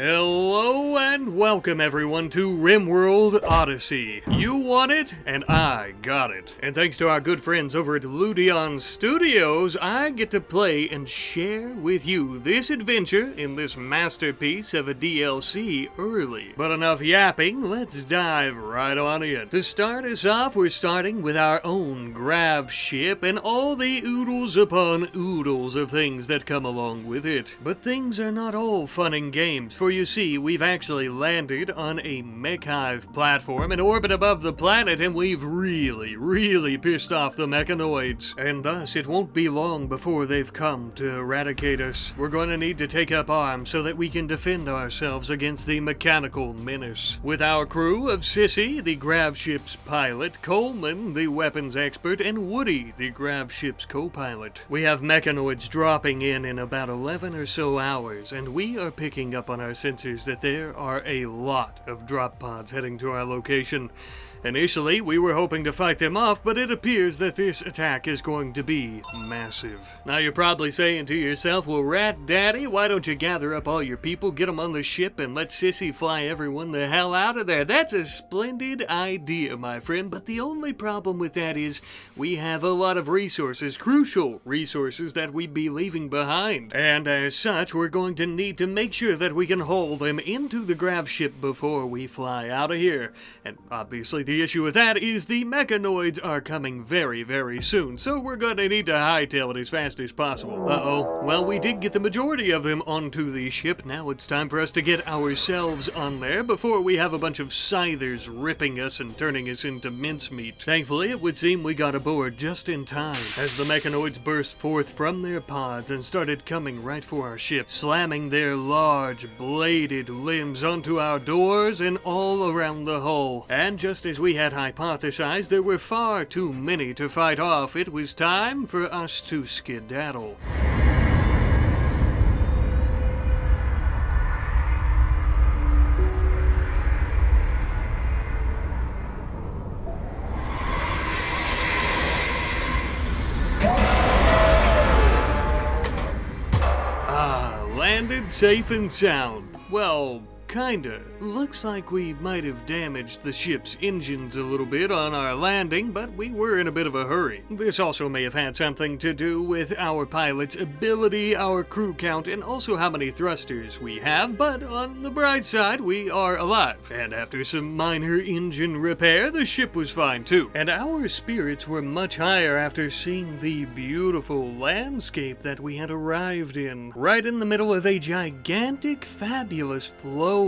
Hello and welcome everyone to RimWorld Odyssey. You want it, and I got it. And thanks to our good friends over at Ludion Studios, I get to play and share with you this adventure in this masterpiece of a DLC early. But enough yapping, let's dive right on in. To start us off, we're starting with our own Gravship and all the oodles upon oodles of things that come along with it. But things are not all fun and games, for you see, we've actually landed on a mechhive platform in orbit above the planet, and we've really pissed off the mechanoids. And thus, it won't be long before they've come to eradicate us. We're going to need to take up arms so that we can defend ourselves against the mechanical menace. With our crew of Sissy, the Gravship's pilot, Coleman, the weapons expert, and Woody, the Gravship's co-pilot. We have mechanoids dropping in about 11 or so hours, and we are picking up on our sensors that there are a lot of drop pods heading to our location. Initially, we were hoping to fight them off, but it appears that this attack is going to be massive. Now you're probably saying to yourself, well, Rat Daddy, why don't you gather up all your people, get them on the ship, and let Sissy fly everyone the hell out of there? That's a splendid idea, my friend, but the only problem with that is we have a lot of resources, crucial resources that we'd be leaving behind. And as such, we're going to need to make sure that we can haul them into the Gravship before we fly out of here. And obviously, the issue with that is the mechanoids are coming very soon, so we're gonna need to hightail it as fast as possible. Uh-oh. Well, we did get the majority of them onto the ship. Now it's time for us to get ourselves on there before we have a bunch of scythers ripping us and turning us into mincemeat. Thankfully, it would seem we got aboard just in time as the mechanoids burst forth from their pods and started coming right for our ship, slamming their large bladed limbs onto our doors and all around the hull. And just as we had hypothesized, there were far too many to fight off. It was time for us to skedaddle. Landed safe and sound. Well, kinda. Looks like we might have damaged the ship's engines a little bit on our landing, but we were in a bit of a hurry. This also may have had something to do with our pilot's ability, our crew count, and also how many thrusters we have, but on the bright side, we are alive. And after some minor engine repair, the ship was fine too. And our spirits were much higher after seeing the beautiful landscape that we had arrived in. Right in the middle of a gigantic, fabulous, flowing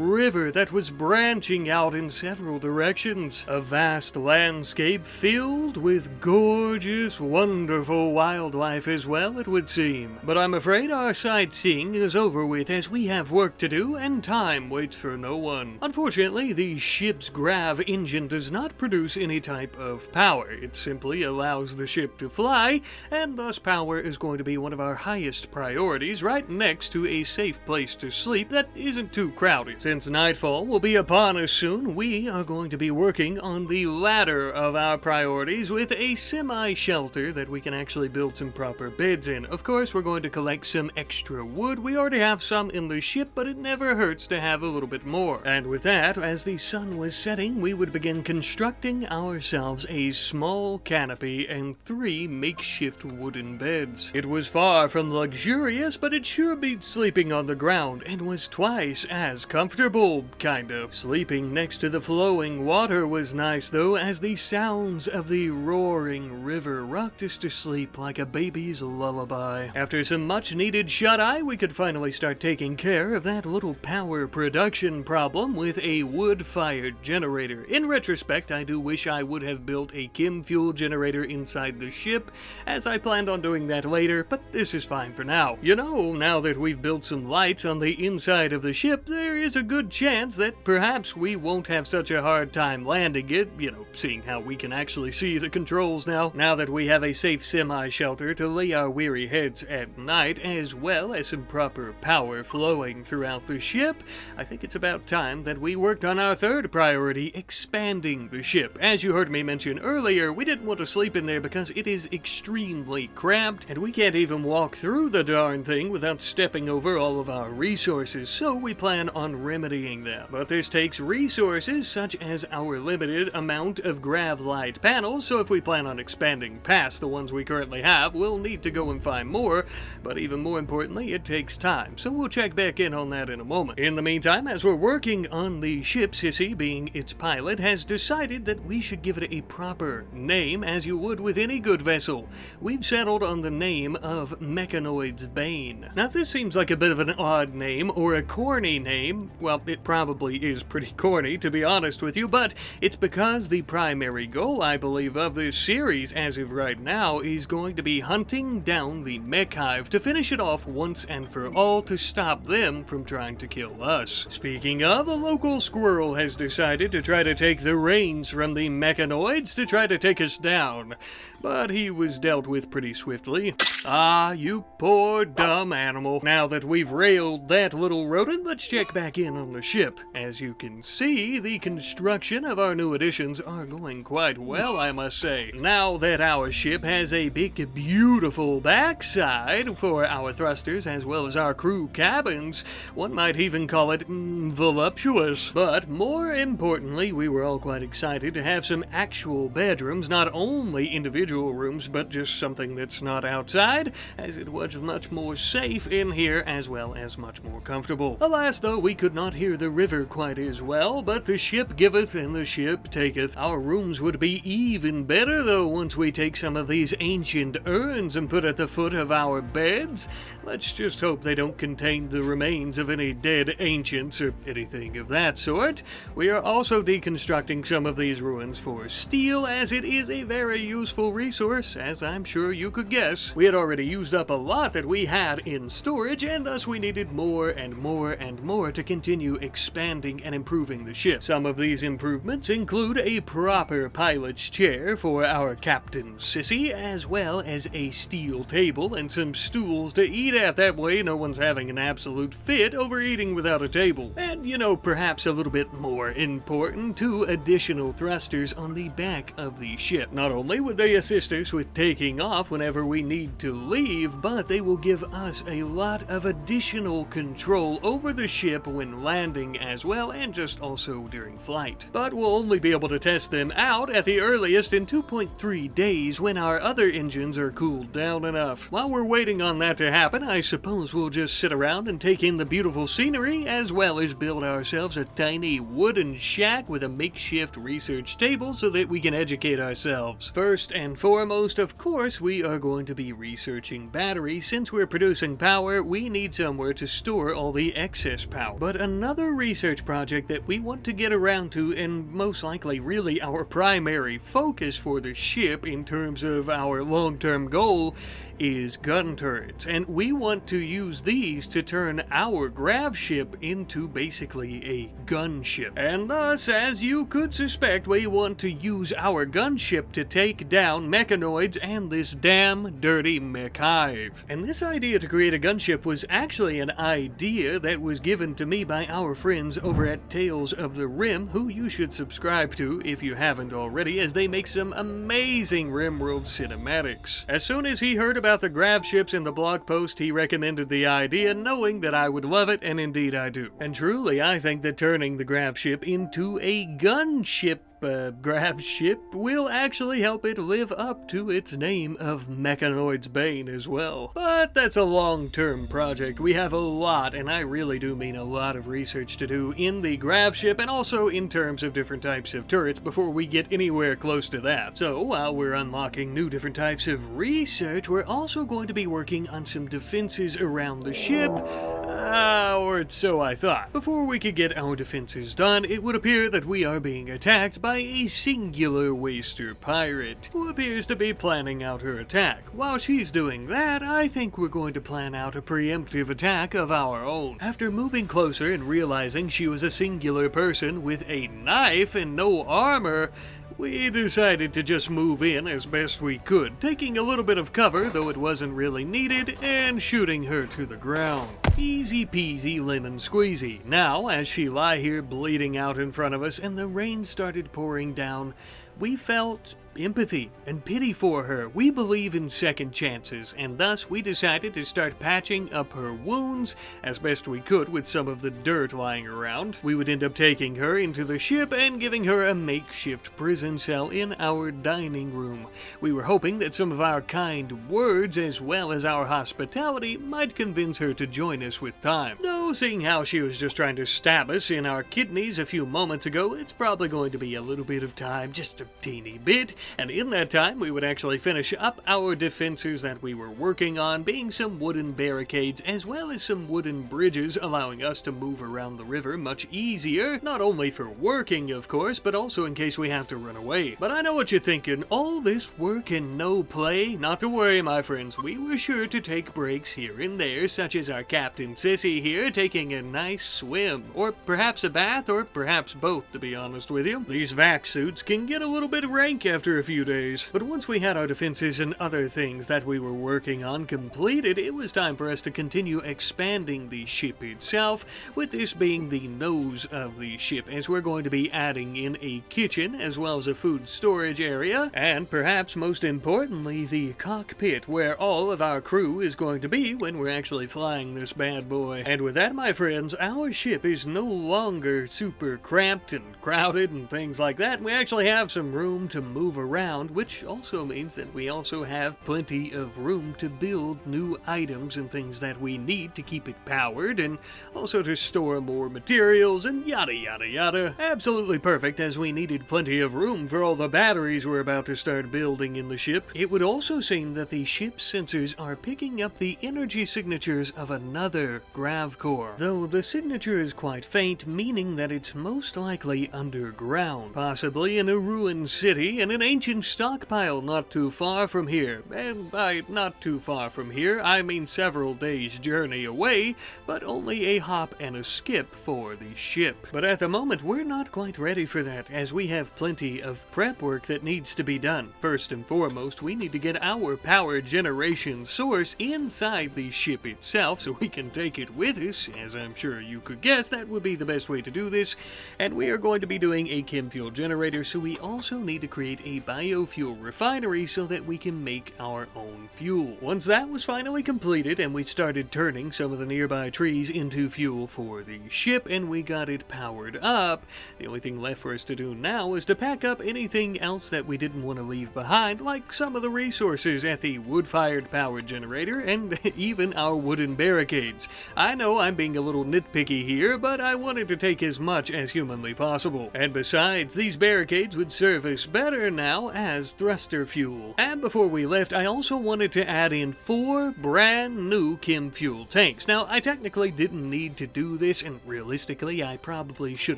river that was branching out in several directions. A vast landscape filled with gorgeous, wonderful wildlife as well, it would seem. But I'm afraid our sightseeing is over with, as we have work to do and time waits for no one. Unfortunately, the ship's grav engine does not produce any type of power. It simply allows the ship to fly, and thus power is going to be one of our highest priorities, right next to a safe place to sleep that isn't too crowded. Since nightfall will be upon us soon, we are going to be working on the latter of our priorities with a semi-shelter that we can actually build some proper beds in. Of course, we're going to collect some extra wood. We already have some in the ship, but it never hurts to have a little bit more. And with that, as the sun was setting, we would begin constructing ourselves a small canopy and 3 makeshift wooden beds. It was far from luxurious, but it sure beat sleeping on the ground and was twice as comfortable, kind of. Sleeping next to the flowing water was nice though, as the sounds of the roaring river rocked us to sleep like a baby's lullaby. After some much needed shut-eye, we could finally start taking care of that little power production problem with a wood-fired generator. In retrospect, I do wish I would have built a chem fuel generator inside the ship, as I planned on doing that later, but this is fine for now. You know, now that we've built some lights on the inside of the ship, there is a good chance that perhaps we won't have such a hard time landing it, seeing how we can actually see the controls now that we have a safe semi-shelter to lay our weary heads at night, as well as some proper power flowing throughout the ship. I think it's about time that we worked on our third priority, expanding the ship. As you heard me mention earlier, we didn't want to sleep in there because it is extremely cramped, and we can't even walk through the darn thing without stepping over all of our resources, so we plan on remedying them. But this takes resources such as our limited amount of grav light panels, so if we plan on expanding past the ones we currently have, we'll need to go and find more, but even more importantly, it takes time, so we'll check back in on that in a moment. In the meantime, as we're working on the ship, Sissy, being its pilot, has decided that we should give it a proper name, as you would with any good vessel. We've settled on the name of Mechanoid's Bane. Now, this seems like a bit of an odd name, or a corny name. Well, it probably is pretty corny, to be honest with you, but it's because the primary goal, I believe, of this series, as of right now, is going to be hunting down the mechhive to finish it off once and for all, to stop them from trying to kill us. Speaking of, a local squirrel has decided to try to take the reins from the mechanoids to try to take us down, but he was dealt with pretty swiftly. Ah, you poor dumb animal. Now that we've railed that little rodent, let's check back in on the ship. As you can see, the construction of our new additions are going quite well, I must say. Now that our ship has a big, beautiful backside for our thrusters as well as our crew cabins, one might even call it voluptuous. But more importantly, we were all quite excited to have some actual bedrooms, not only individual rooms, but just something that's not outside, as it was much more safe in here as well as much more comfortable. Alas, though, we could not hear the river quite as well, but the ship giveth and the ship taketh. Our rooms would be even better, though, once we take some of these ancient urns and put at the foot of our beds. Let's just hope they don't contain the remains of any dead ancients or anything of that sort. We are also deconstructing some of these ruins for steel, as it is a very useful resource, as I'm sure you could guess. We had already used up a lot that we had in storage, and thus we needed more and more and more to continue expanding and improving the ship. Some of these improvements include a proper pilot's chair for our Captain Sissy, as well as a steel table and some stools to eat at. That way no one's having an absolute fit over eating without a table. And, perhaps a little bit more important, 2 additional thrusters on the back of the ship. Not only would they assist us with taking off whenever we need to leave, but they will give us a lot of additional control over the ship when landing as well, and just also during flight. But we'll only be able to test them out at the earliest in 2.3 days, when our other engines are cooled down enough. While we're waiting on that to happen, I suppose we'll just sit around and take in the beautiful scenery, as well as build ourselves a tiny wooden shack with a makeshift research table so that we can educate ourselves. First and foremost, of course, we are going to be researching batteries. Since we're producing power, we need somewhere to store all the excess power. But another research project that we want to get around to, and most likely really our primary focus for the ship in terms of our long-term goal, is gun turrets, and we want to use these to turn our Gravship into basically a gunship. And thus, as you could suspect, we want to use our gunship to take down mechanoids and this damn dirty mechhive. And this idea to create a gunship was actually an idea that was given to me by our friends over at Tales of the Rim, who you should subscribe to if you haven't already, as they make some amazing RimWorld cinematics. As soon as he heard about the Gravships in the blog post, he recommended the idea, knowing that I would love it, and indeed I do. And truly, I think that turning the Gravship into a gunship Gravship will actually help it live up to its name of Mechanoid's Bane as well. But that's a long-term project. We have a lot, and I really do mean a lot of research to do in the Gravship, and also in terms of different types of turrets before we get anywhere close to that. So while we're unlocking new different types of research, we're also going to be working on some defenses around the ship, or so I thought. Before we could get our defenses done, it would appear that we are being attacked by by a singular waster pirate, who appears to be planning out her attack. While she's doing that, I think we're going to plan out a preemptive attack of our own. After moving closer and realizing she was a singular person with a knife and no armor, we decided to just move in as best we could, taking a little bit of cover, though it wasn't really needed, and shooting her to the ground. Easy peasy lemon squeezy. Now, as she lay here bleeding out in front of us and the rain started pouring down, we felt empathy and pity for her. We believe in second chances, and thus we decided to start patching up her wounds as best we could with some of the dirt lying around. We would end up taking her into the ship and giving her a makeshift prison cell in our dining room. We were hoping that some of our kind words as well as our hospitality might convince her to join us with time. Though, seeing how she was just trying to stab us in our kidneys a few moments ago, it's probably going to be a little bit of time, just a teeny bit. And in that time, we would actually finish up our defenses that we were working on, being some wooden barricades as well as some wooden bridges, allowing us to move around the river much easier, not only for working, of course, but also in case we have to run away. But I know what you're thinking, all this work and no play? Not to worry, my friends, we were sure to take breaks here and there, such as our Captain Sissy here taking a nice swim, or perhaps a bath, or perhaps both, to be honest with you. These vac suits can get a little bit rank after a few days, but once we had our defenses and other things that we were working on completed, it was time for us to continue expanding the ship itself, with this being the nose of the ship, as we're going to be adding in a kitchen as well as a food storage area, and perhaps most importantly the cockpit, where all of our crew is going to be when we're actually flying this bad boy. And with that, my friends, our ship is no longer super cramped and crowded and things like that. We actually have some room to move around, which also means that we also have plenty of room to build new items and things that we need to keep it powered, and also to store more materials and yada yada yada. Absolutely perfect, as we needed plenty of room for all the batteries we're about to start building in the ship. It would also seem that the ship's sensors are picking up the energy signatures of another grav core, though the signature is quite faint, meaning that it's most likely underground, possibly in a ruined city in an ancient stockpile not too far from here. And by not too far from here, I mean several days' journey away, but only a hop and a skip for the ship. But at the moment, we're not quite ready for that, as we have plenty of prep work that needs to be done. First and foremost, we need to get our power generation source inside the ship itself so we can take it with us. As I'm sure you could guess, that would be the best way to do this. And we are going to be doing a chem fuel generator, so we also need to create a biofuel refinery so that we can make our own fuel. Once that was finally completed and we started turning some of the nearby trees into fuel for the ship and we got it powered up, the only thing left for us to do now is to pack up anything else that we didn't want to leave behind, like some of the resources at the wood-fired power generator and even our wooden barricades. I know I'm being a little nitpicky here, but I wanted to take as much as humanly possible. And besides, these barricades would serve us better now as thruster fuel. And before we left, I also wanted to add in 4 brand new chem fuel tanks. Now, I technically didn't need to do this, and realistically, I probably should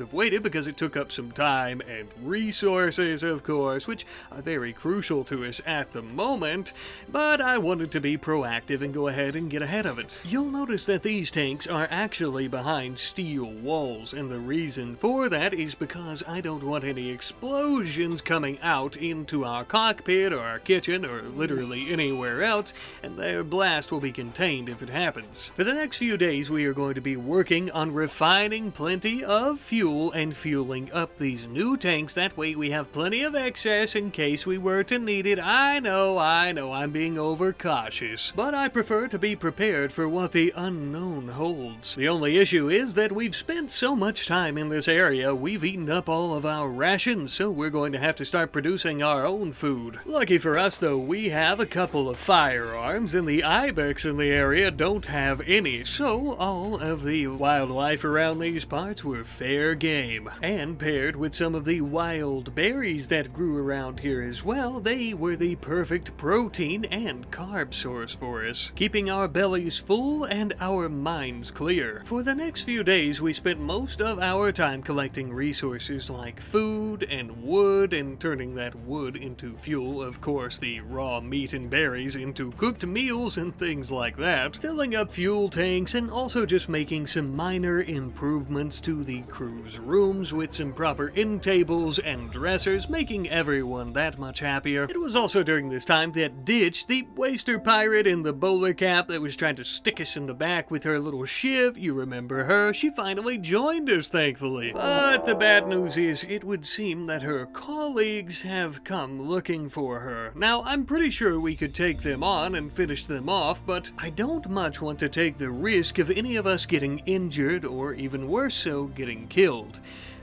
have waited because it took up some time and resources, of course, which are very crucial to us at the moment, but I wanted to be proactive and go ahead and get ahead of it. You'll notice that these tanks are actually behind steel walls, and the reason for that is because I don't want any explosions coming out into our cockpit or our kitchen or literally anywhere else, and their blast will be contained if it happens. For the next few days, we are going to be working on refining plenty of fuel and fueling up these new tanks. That way we have plenty of excess in case we were to need it. I know, I'm being overcautious, but I prefer to be prepared for what the unknown holds. The only issue is that we've spent so much time in this area, we've eaten up all of our rations, so we're going to have to start producing processing our own food. Lucky for us though, we have a couple of firearms and the ibex in the area don't have any, so all of the wildlife around these parts were fair game. And paired with some of the wild berries that grew around here as well, they were the perfect protein and carb source for us, keeping our bellies full and our minds clear. For the next few days, we spent most of our time collecting resources like food and wood, and turning that wood into fuel, of course the raw meat and berries into cooked meals and things like that, filling up fuel tanks, and also just making some minor improvements to the crew's rooms with some proper end tables and dressers, making everyone that much happier. It was also during this time that Ditch, the waster pirate in the bowler cap that was trying to stick us in the back with her little shiv, you remember her, she finally joined us, thankfully. But the bad news is, it would seem that her colleagues have come looking for her. Now, I'm pretty sure we could take them on and finish them off, but I don't much want to take the risk of any of us getting injured, or even worse so, getting killed.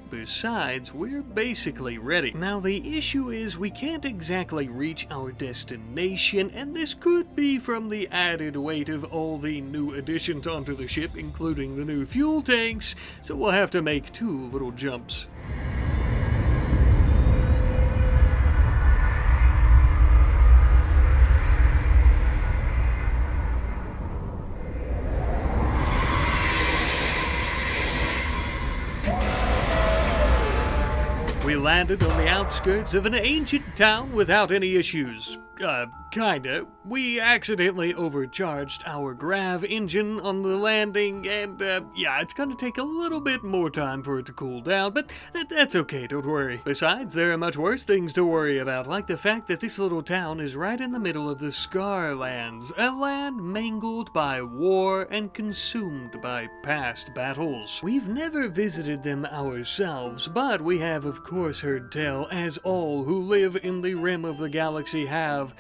Besides, we're basically ready. Now, the issue is we can't exactly reach our destination, and this could be from the added weight of all the new additions onto the ship, including the new fuel tanks, so we'll have to make 2 little jumps. We landed on the outskirts of an ancient town without any issues. Kinda. We accidentally overcharged our grav engine on the landing, and, yeah, it's gonna take a little bit more time for it to cool down, but that's okay, don't worry. Besides, there are much worse things to worry about, like the fact that this little town is right in the middle of the Scarlands, a land mangled by war and consumed by past battles. We've never visited them ourselves, but we have, of course, heard tell, as all who live in the rim of the galaxy have,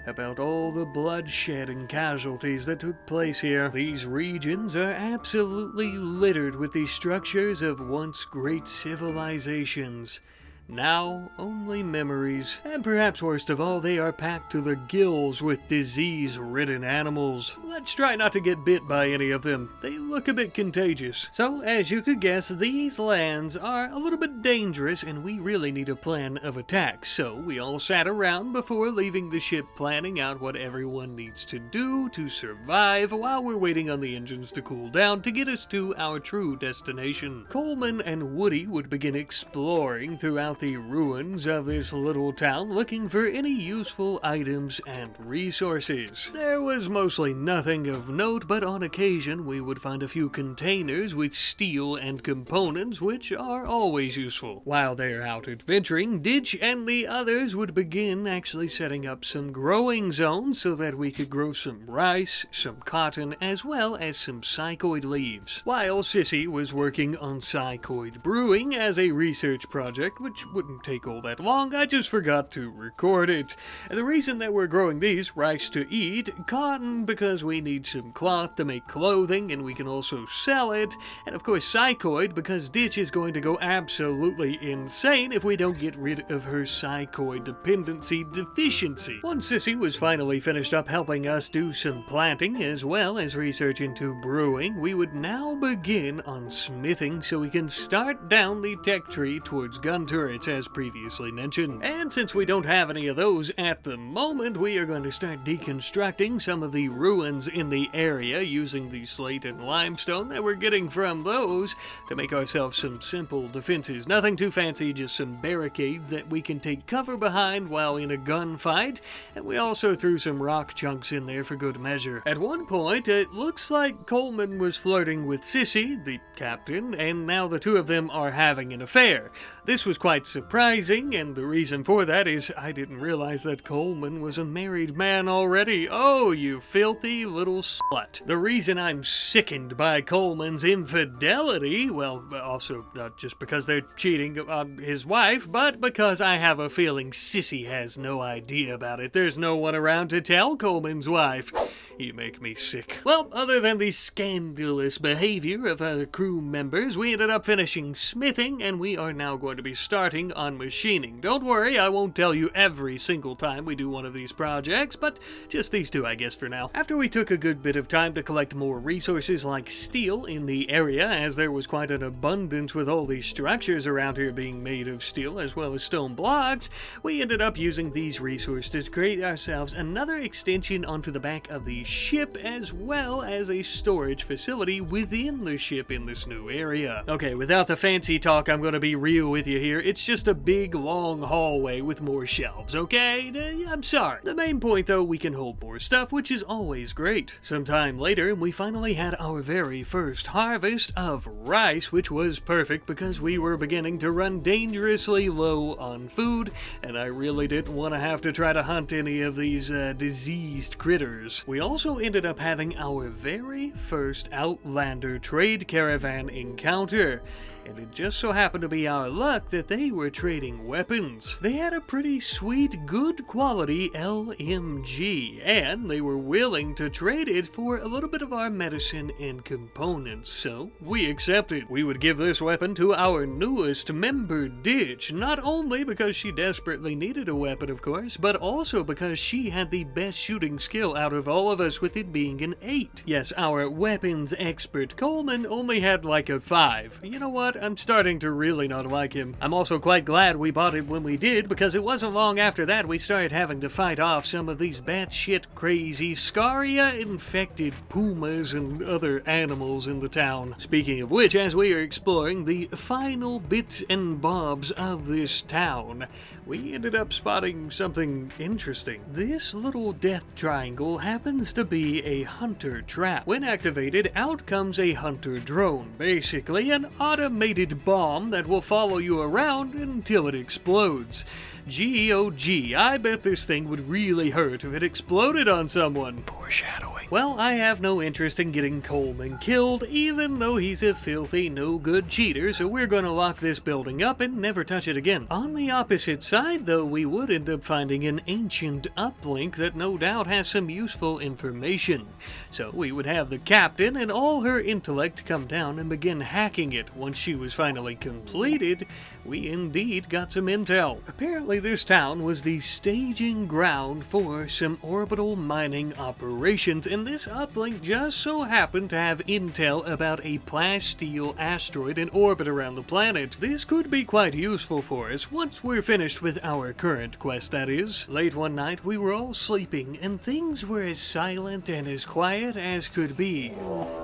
about all the bloodshed and casualties that took place here. These regions are absolutely littered with the structures of once great civilizations. Now, only memories. And perhaps worst of all, they are packed to the gills with disease-ridden animals. Let's try not to get bit by any of them. They look a bit contagious. So, as you could guess, these lands are a little bit dangerous, and we really need a plan of attack. So, we all sat around before leaving the ship planning out what everyone needs to do to survive while we're waiting on the engines to cool down to get us to our true destination. Coleman and Woody would begin exploring throughout the ruins of this little town, looking for any useful items and resources. There was mostly nothing of note, but on occasion we would find a few containers with steel and components, which are always useful. While they're out adventuring, Ditch and the others would begin actually setting up some growing zones so that we could grow some rice, some cotton, as well as some psychoid leaves. While Sissy was working on psychoid brewing as a research project, which wouldn't take all that long, I just forgot to record it. And the reason that we're growing these, rice to eat, cotton because we need some cloth to make clothing and we can also sell it, and of course psychoid because Ditch is going to go absolutely insane if we don't get rid of her psychoid dependency deficiency. Once Sissy was finally finished up helping us do some planting as well as research into brewing, we would now begin on smithing so we can start down the tech tree towards gun turrets as previously mentioned. And since we don't have any of those at the moment, we are going to start deconstructing some of the ruins in the area using the slate and limestone that we're getting from those to make ourselves some simple defenses. Nothing too fancy, just some barricades that we can take cover behind while in a gunfight, and we also threw some rock chunks in there for good measure. At one point, it looks like Coleman was flirting with Sissy, the captain, and now the two of them are having an affair. This was quite surprising, and the reason for that is I didn't realize that Coleman was a married man already. Oh, you filthy little slut. The reason I'm sickened by Coleman's infidelity, well, also not just because they're cheating on his wife, but because I have a feeling Sissy has no idea about it. There's no one around to tell Coleman's wife. You make me sick. Well, other than the scandalous behavior of our crew members, we ended up finishing smithing, and we are now going to be starting starting on machining. Don't worry, I won't tell you every single time we do one of these projects, but just these two, I guess, for now. After we took a good bit of time to collect more resources like steel in the area, as there was quite an abundance with all these structures around here being made of steel as well as stone blocks, we ended up using these resources to create ourselves another extension onto the back of the ship, as well as a storage facility within the ship in this new area. Okay, without the fancy talk, I'm gonna be real with you here. It's just a big, long hallway with more shelves, okay? I'm sorry. The main point, though, we can hold more stuff, which is always great. Sometime later, we finally had our very first harvest of rice, which was perfect because we were beginning to run dangerously low on food, and I really didn't want to have to try to hunt any of these diseased critters. We also ended up having our very first Outlander trade caravan encounter, and it just so happened to be our luck that they were trading weapons. They had a pretty sweet, good quality LMG, and they were willing to trade it for a little bit of our medicine and components, so we accepted. We would give this weapon to our newest member, Ditch, not only because she desperately needed a weapon, of course, but also because she had the best shooting skill out of all of us, with it being an 8. Yes, our weapons expert Coleman only had like a 5. You know what? I'm starting to really not like him. I'm also quite glad we bought it when we did, because it wasn't long after that we started having to fight off some of these batshit crazy Scaria-infected pumas and other animals in the town. Speaking of which, as we are exploring the final bits and bobs of this town, we ended up spotting something interesting. This little death triangle happens to be a hunter trap. When activated, out comes a hunter drone, basically an automated bomb that will follow you around until it explodes. G-O-G, I bet this thing would really hurt if it exploded on someone. Foreshadowing. Well, I have no interest in getting Coleman killed, even though he's a filthy, no-good cheater, so we're gonna lock this building up and never touch it again. On the opposite side, though, we would end up finding an ancient uplink that no doubt has some useful information. So we would have the captain and all her intellect come down and begin hacking it. Once she was finally completed, we indeed got some intel. Apparently this town was the staging ground for some orbital mining operations, and this uplink just so happened to have intel about a plasteel asteroid in orbit around the planet. This could be quite useful for us once we're finished with our current quest, that is. Late one night we were all sleeping, and things were as silent and as quiet as could be,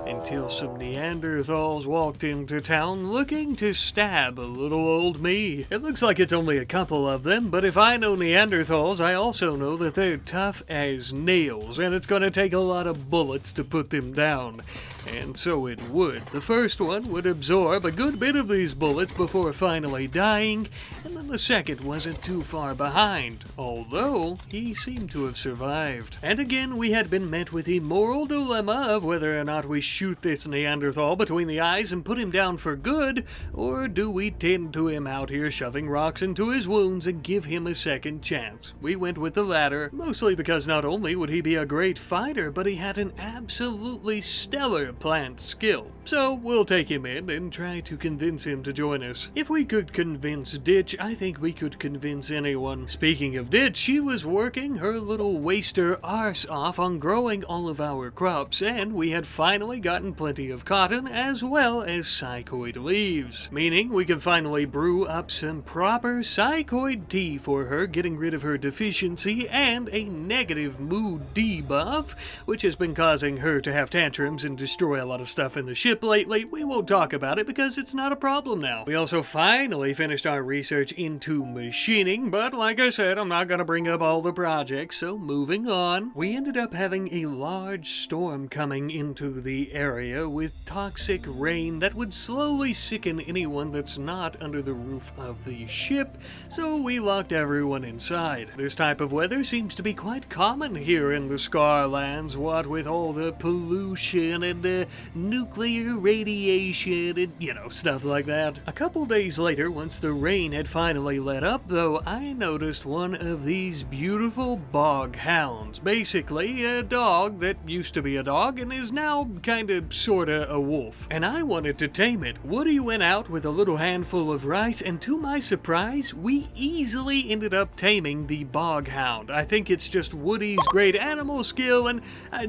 until some Neanderthals walked into town looking to stab a little old me. It looks like it's only a couple of them, but if I know Neanderthals, I also know that they're tough as nails, and it's gonna take a lot of bullets to put them down. And so it would. The first one would absorb a good bit of these bullets before finally dying, and then the second wasn't too far behind, although he seemed to have survived. And again, we had been met with the moral dilemma of whether or not we shoot this Neanderthal between the eyes and put him down for good, or do we tend to him out here shoving rocks into his wounds and give him a second chance. We went with the latter, mostly because not only would he be a great fighter, but he had an absolutely stellar plant skill. So we'll take him in and try to convince him to join us. If we could convince Ditch, I think we could convince anyone. Speaking of Ditch, she was working her little waster arse off on growing all of our crops, and we had finally gotten plenty of cotton as well as psychoid leaves, meaning we could finally brew up some proper psychoid tea for her, getting rid of her deficiency and a negative mood debuff, which has been causing her to have tantrums and destroy a lot of stuff in the ship lately. We won't talk about it because it's not a problem now. We also finally finished our research into machining, but like I said, I'm not gonna bring up all the projects, so moving on. We ended up having a large storm coming into the area with toxic rain that would slowly sicken anyone that's not under the roof of the ship, so we locked everyone inside. This type of weather seems to be quite common here in the Scarlands. what with all the pollution and nuclear radiation and, you know, stuff like that. A couple days later, once the rain had finally let up, though, I noticed one of these beautiful bog hounds. Basically, a dog that used to be a dog and is now kinda sorta a wolf. And I wanted to tame it. Woody went out with a little handful of rice, and to my surprise, we easily ended up taming the bog hound. I think it's just Woody's great animal skill, and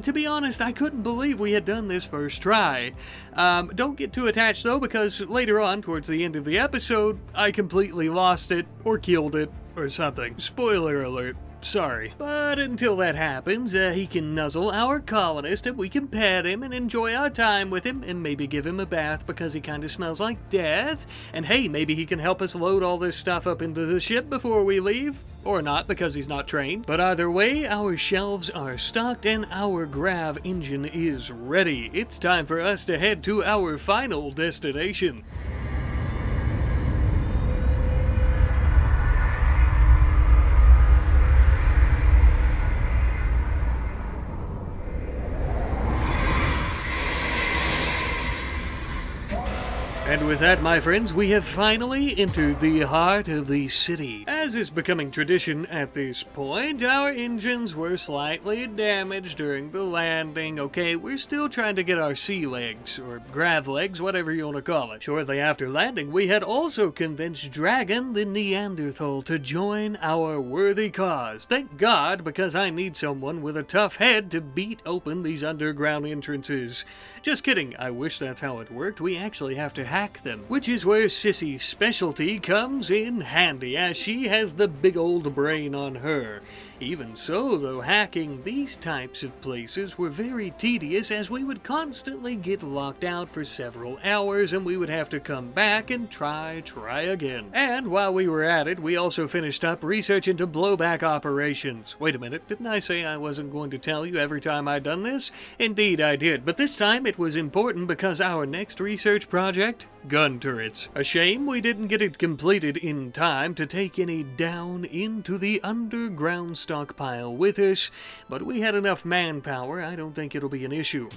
to be honest, I couldn't believe we had done this first try. Don't get too attached though, because later on, towards the end of the episode, I completely lost it, or killed it, or something. Spoiler alert. Sorry. But until that happens, he can nuzzle our colonist and we can pet him and enjoy our time with him and maybe give him a bath because he kinda smells like death. And hey, maybe he can help us load all this stuff up into the ship before we leave. Or not, because he's not trained. But either way, our shelves are stocked and our grav engine is ready. It's time for us to head to our final destination. And with that, my friends, we have finally entered the heart of the city. As is becoming tradition at this point, our engines were slightly damaged during the landing. Okay, we're still trying to get our sea legs, or grav legs, whatever you want to call it. Shortly after landing, we had also convinced Dragon the Neanderthal to join our worthy cause. Thank God, because I need someone with a tough head to beat open these underground entrances. Just kidding, I wish that's how it worked. We actually have to hack them, which is where Sissy's specialty comes in handy, as she has the big old brain on her. Even so, though, hacking these types of places were very tedious, as we would constantly get locked out for several hours and we would have to come back and try again. And while we were at it, we also finished up research into blowback operations. Wait a minute, didn't I say I wasn't going to tell you every time I'd done this? Indeed I did, but this time it was important because our next research project, gun turrets. A shame we didn't get it completed in time to take any down into the underground stockpile with us, but we had enough manpower, I don't think it'll be an issue.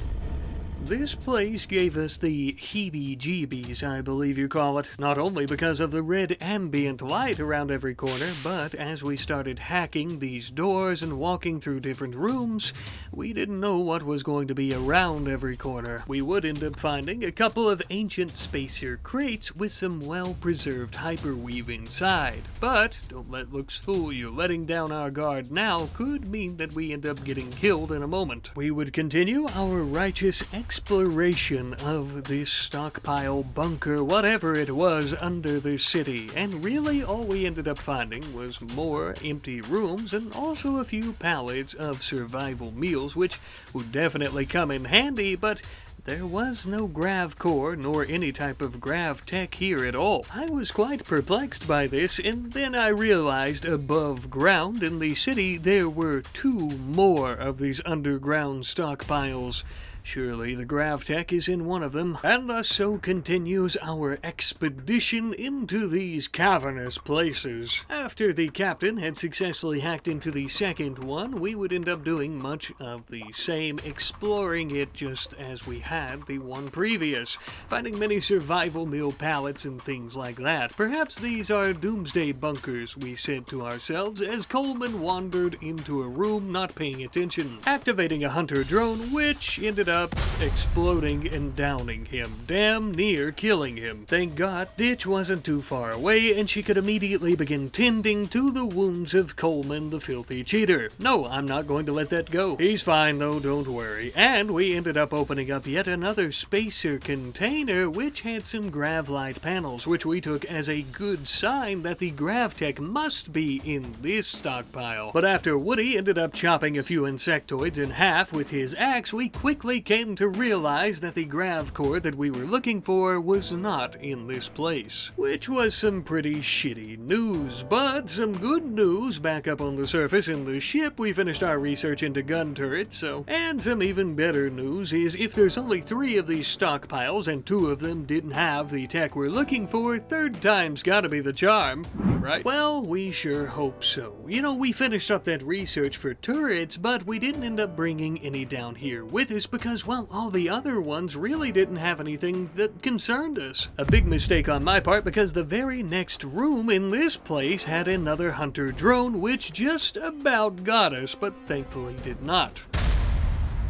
This place gave us the heebie-jeebies, I believe you call it, not only because of the red ambient light around every corner, but as we started hacking these doors and walking through different rooms, we didn't know what was going to be around every corner. We would end up finding a couple of ancient spacer crates with some well-preserved hyperweave inside, but don't let looks fool you. Letting down our guard now could mean that we end up getting killed in a moment. We would continue our righteous exploration of this stockpile bunker, whatever it was, under the city, and really all we ended up finding was more empty rooms and also a few pallets of survival meals, which would definitely come in handy, but there was no grav core nor any type of grav tech here at all. I was quite perplexed by this, and then I realized above ground in the city there were 2 more of these underground stockpiles. Surely the grav tech is in one of them, and thus so continues our expedition into these cavernous places. After the captain had successfully hacked into the second one, we would end up doing much of the same, exploring it just as we had the one previous, finding many survival meal pallets and things like that. Perhaps these are doomsday bunkers, we said to ourselves as Coleman wandered into a room not paying attention, activating a hunter drone, which ended up exploding and downing him, damn near killing him. Thank God Ditch wasn't too far away and she could immediately begin tending to the wounds of Coleman the filthy cheater. No, I'm not going to let that go. He's fine though, don't worry. And we ended up opening up yet another spacer container which had some grav light panels, which we took as a good sign that the grav tech must be in this stockpile. But after Woody ended up chopping a few insectoids in half with his axe, we quickly came to realize that the grav core that we were looking for was not in this place, which was some pretty shitty news. But some good news back up on the surface in the ship. We finished our research into gun turrets, and some even better news is if there's only 3 of these stockpiles and 2 of them didn't have the tech we're looking for, third time's gotta be the charm, right? Well, we sure hope so. You know, we finished up that research for turrets, but we didn't end up bringing any down here with us because, well, all the other ones really didn't have anything that concerned us. A big mistake on my part because the very next room in this place had another hunter drone which just about got us, but thankfully did not.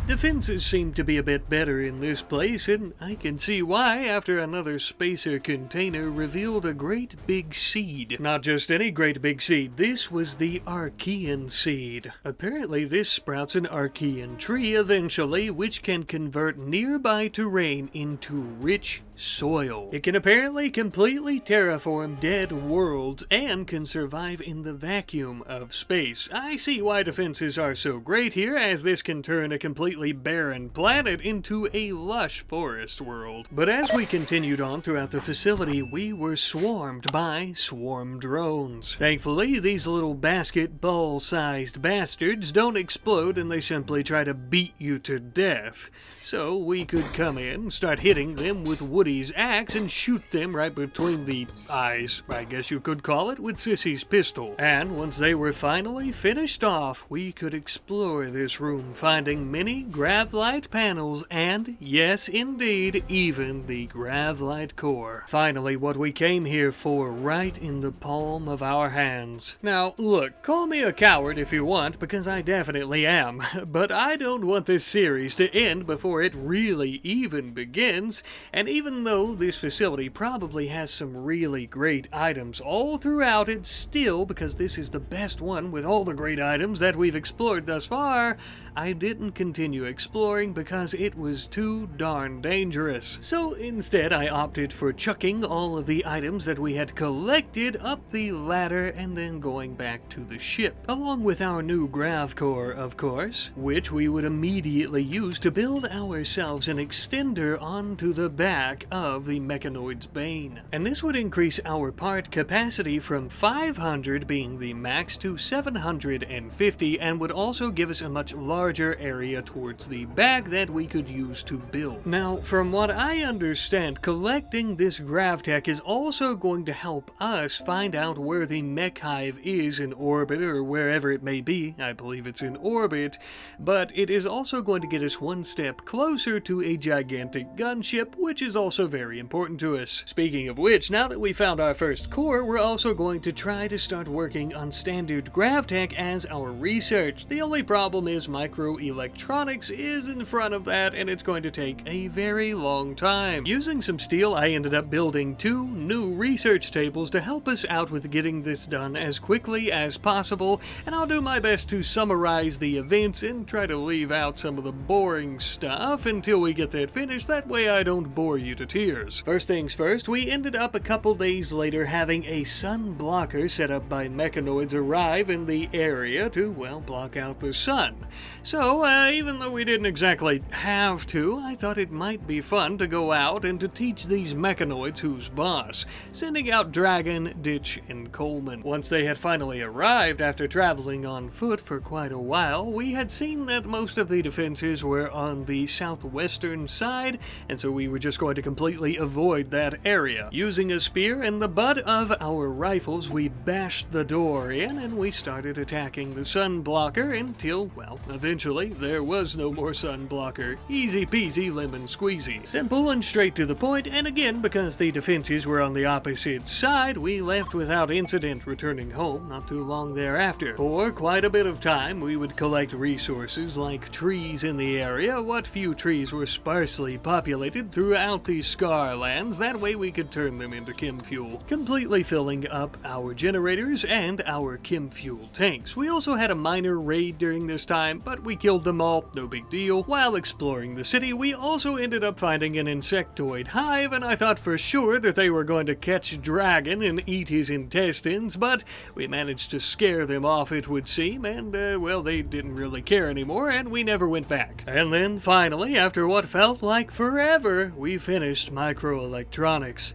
Defenses seem to be a bit better in this place, and I can see why after another spacer container revealed a great big seed. Not just any great big seed, this was the Archean seed. Apparently this sprouts an Archean tree eventually, which can convert nearby terrain into rich soil. It can apparently completely terraform dead worlds and can survive in the vacuum of space. I see why defenses are so great here, as this can turn a completely barren planet into a lush forest world. But as we continued on throughout the facility, we were swarmed by swarm drones. Thankfully, these little basketball-sized bastards don't explode and they simply try to beat you to death. So we could come in, start hitting them with Woody's axe and shoot them right between the eyes, I guess you could call it, with Sissy's pistol. And once they were finally finished off, we could explore this room, finding many gravlight panels and, yes indeed, even the gravlight core. Finally, what we came here for, right in the palm of our hands. Now, look, call me a coward if you want, because I definitely am, but I don't want this series to end before it really even begins, and even though this facility probably has some really great items all throughout it, still, because this is the best one with all the great items that we've explored thus far, I didn't continue exploring because it was too darn dangerous. So instead I opted for chucking all of the items that we had collected up the ladder and then going back to the ship, along with our new grav core, of course, which we would immediately use to build ourselves an extender onto the back of the mechanoid's bane. And this would increase our part capacity from 500 being the max to 750, and would also give us a much larger area towards the back that we could use to build. Now, from what I understand, collecting this gravtech is also going to help us find out where the mechhive is in orbit, or wherever it may be. I believe it's in orbit, but it is also going to get us one step closer to a gigantic gunship, which is also very important to us. Speaking of which, now that we found our first core, we're also going to try to start working on standard gravtech as our research. The only problem is microelectronics is in front of that, and it's going to take a very long time. Using some steel, I ended up building 2 new research tables to help us out with getting this done as quickly as possible, and I'll do my best to summarize the events and try to leave out some of the boring stuff until we get that finished. That way I don't bore you to tears. First things first, we ended up a couple days later having a sun blocker set up by mechanoids arrive in the area to, well, block out the sun. So, even though we didn't exactly have to, I thought it might be fun to go out and to teach these mechanoids who's boss, sending out Dragon, Ditch, and Coleman. Once they had finally arrived after traveling on foot for quite a while, we had seen that most of the defenses were on the southwestern side, and so we were just going to completely avoid that area. Using a spear and the butt of our rifles, we bashed the door in and we started attacking the sun blocker until, well, eventually there was no more sun blocker. Easy peasy lemon squeezy. Simple and straight to the point, and again, because the defenses were on the opposite side, we left without incident, returning home not too long thereafter. For quite a bit of time, we would collect resources like trees in the area. What few trees were sparsely populated throughout the scarlands, that way we could turn them into chem fuel, completely filling up our generators and our chem fuel tanks. We also had a minor raid during this time, but we killed them all no big deal. While exploring the city, we also ended up finding an insectoid hive, and I thought for sure that they were going to catch Dragon and eat his intestines, but we managed to scare them off, it would seem, and, well, they didn't really care anymore, and we never went back. And then, finally, after what felt like forever, we finished microelectronics.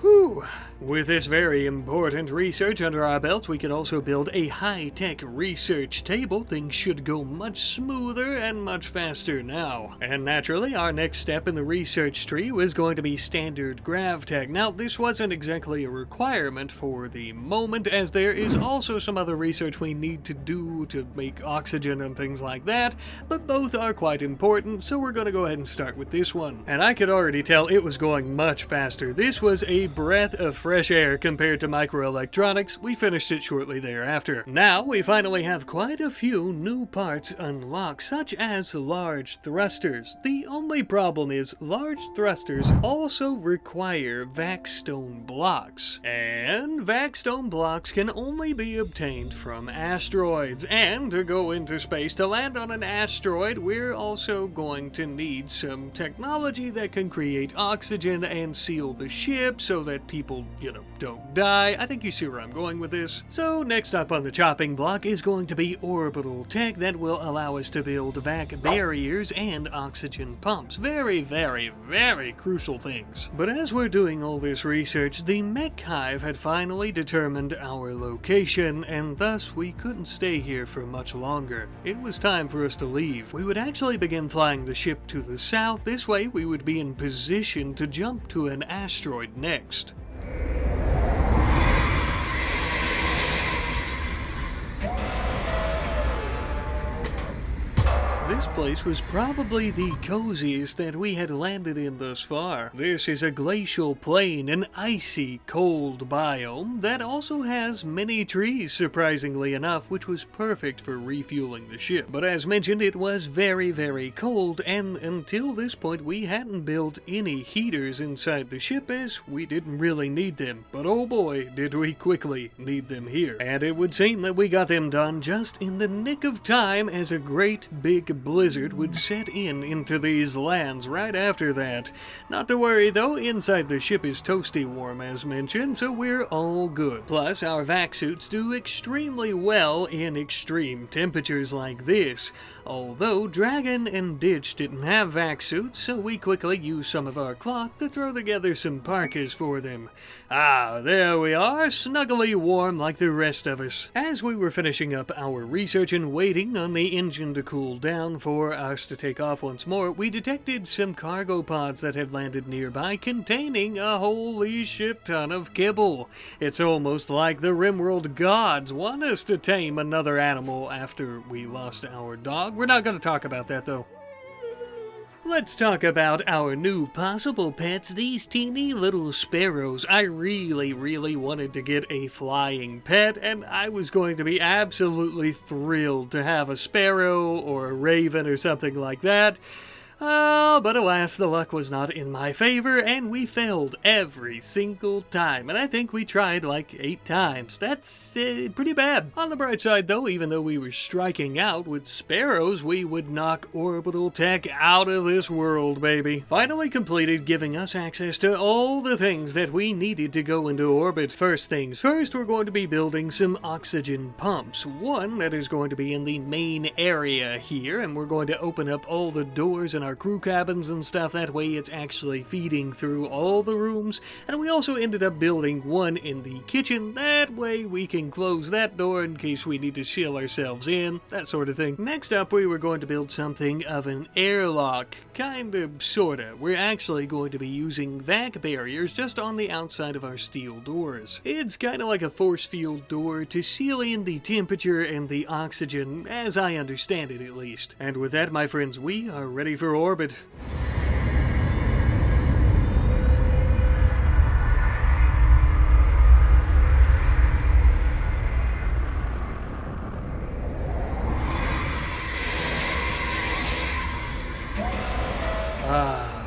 Whew. With this very important research under our belts, we could also build a high-tech research table. Things should go much smoother and much faster now. And naturally, our next step in the research tree was going to be standard grav tech. Now, this wasn't exactly a requirement for the moment, as there is also some other research we need to do to make oxygen and things like that, but both are quite important, so we're going to go ahead and start with this one. And I could already tell it was going much faster. This was a breath of fresh air compared to microelectronics. We finished it shortly thereafter. Now we finally have quite a few new parts unlocked, such as large thrusters. The only problem is large thrusters also require vaxstone blocks, and vaxstone blocks can only be obtained from asteroids. And to go into space, to land on an asteroid, we're also going to need some technology that can create oxygen and seal the ship so that people, don't die. I think you see where I'm going with this. So next up on the chopping block is going to be orbital tech that will allow us to build vac barriers and oxygen pumps. Very, very, very crucial things. But as we're doing all this research, the mechhive had finally determined our location, and thus we couldn't stay here for much longer. It was time for us to leave. We would actually begin flying the ship to the south. This way we would be in position to jump to an asteroid next. This place was probably the coziest that we had landed in thus far. This is a glacial plain, an icy, cold biome that also has many trees, surprisingly enough, which was perfect for refueling the ship. But as mentioned, it was very, very cold, and until this point we hadn't built any heaters inside the ship as we didn't really need them. But oh boy, did we quickly need them here. And it would seem that we got them done just in the nick of time as a great big blizzard would set into these lands right after that. Not to worry though, inside the ship is toasty warm as mentioned, so we're all good. Plus, our vac suits do extremely well in extreme temperatures like this. Although Dragon and Ditch didn't have vac suits, so we quickly used some of our cloth to throw together some parkas for them. Ah, there we are, snuggly warm like the rest of us. As we were finishing up our research and waiting on the engine to cool down for us to take off once more, we detected some cargo pods that had landed nearby containing a holy shit ton of kibble. It's almost like the RimWorld gods want us to tame another animal after we lost our dog. We're not going to talk about that though. Let's talk about our new possible pets, these teeny little sparrows. I really wanted to get a flying pet, and I was going to be absolutely thrilled to have a sparrow or a raven or something like that. But alas, the luck was not in my favor, and we failed every single time. And I think we tried like 8 times. That's pretty bad. On the bright side, though, even though we were striking out with sparrows, we would knock orbital tech out of this world, baby. Finally completed, giving us access to all the things that we needed to go into orbit. First things first, we're going to be building some oxygen pumps. One that is going to be in the main area here, and we're going to open up all the doors in our crew cabins and stuff. That way it's actually feeding through all the rooms. And we also ended up building one in the kitchen. That way we can close that door in case we need to seal ourselves in, that sort of thing. Next up, we were going to build something of an airlock. Kinda, sorta. We're actually going to be using vac barriers just on the outside of our steel doors. It's kinda like a force field door to seal in the temperature and the oxygen, as I understand it at least. And with that, my friends, we are ready for orbit.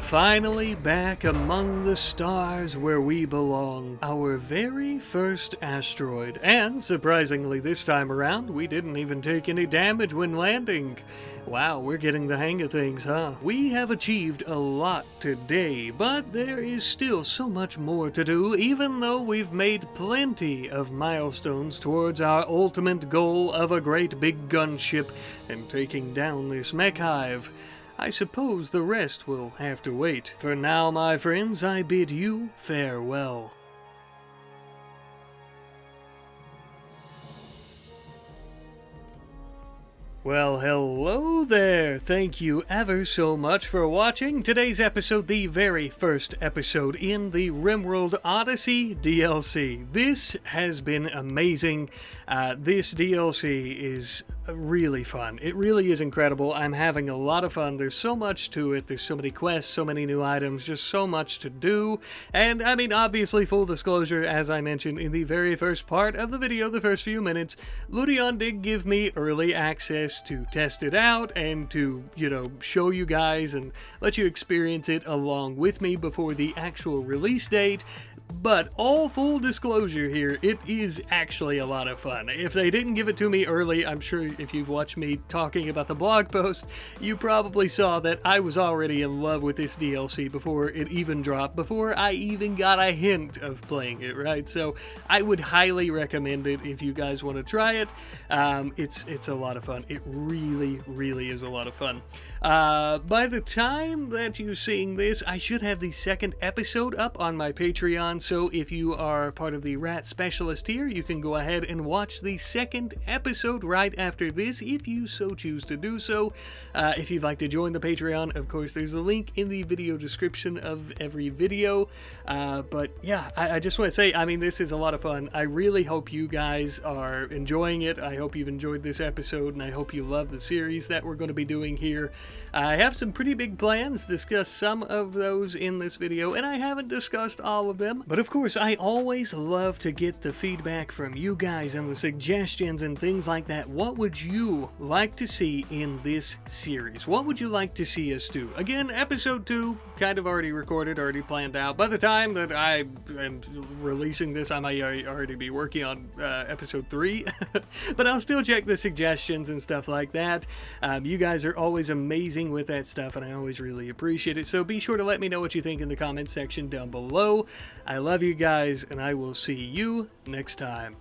finally back among the stars where we belong. Our very first asteroid. And surprisingly this time around, we didn't even take any damage when landing. Wow, we're getting the hang of things, huh? We have achieved a lot today, but there is still so much more to do, even though we've made plenty of milestones towards our ultimate goal of a great big gunship and taking down this mechhive. I suppose the rest will have to wait. For now, my friends, I bid you farewell. Well, hello there! Thank you ever so much for watching today's episode, the very first episode in the RimWorld Odyssey DLC. This has been amazing. This DLC is really fun. It really is incredible. I'm having a lot of fun. There's so much to it. There's so many quests, so many new items, just so much to do. And, I mean, obviously, full disclosure, as I mentioned in the very first part of the video, the first few minutes, Ludion did give me early access to test it out and to, show you guys and let you experience it along with me before the actual release date. But all full disclosure here, it is actually a lot of fun. If they didn't give it to me early, I'm sure if you've watched me talking about the blog post, you probably saw that I was already in love with this DLC before it even dropped, before I even got a hint of playing it, right? So I would highly recommend it if you guys want to try it. It's a lot of fun. It really, really is a lot of fun. By the time that you're seeing this, I should have the second episode up on my Patreon. So if you are part of the Rat Specialist here, you can go ahead and watch the second episode right after this, if you so choose to do so. If you'd like to join the Patreon, of course, there's a link in the video description of every video. But yeah, I just want to say, I mean, this is a lot of fun. I really hope you guys are enjoying it. I hope you've enjoyed this episode, and I hope you love the series that we're going to be doing here. I have some pretty big plans, discuss some of those in this video, and I haven't discussed all of them. But of course, I always love to get the feedback from you guys and the suggestions and things like that. What would you like to see in this series? What would you like to see us do? Again, episode 2, kind of already recorded, already planned out. By the time that I am releasing this, I might already be working on episode 3. But I'll still check the suggestions and stuff like that. You guys are always amazing with that stuff, and I always really appreciate it. So be sure to let me know what you think in the comment section down below. I love you guys, and I will see you next time.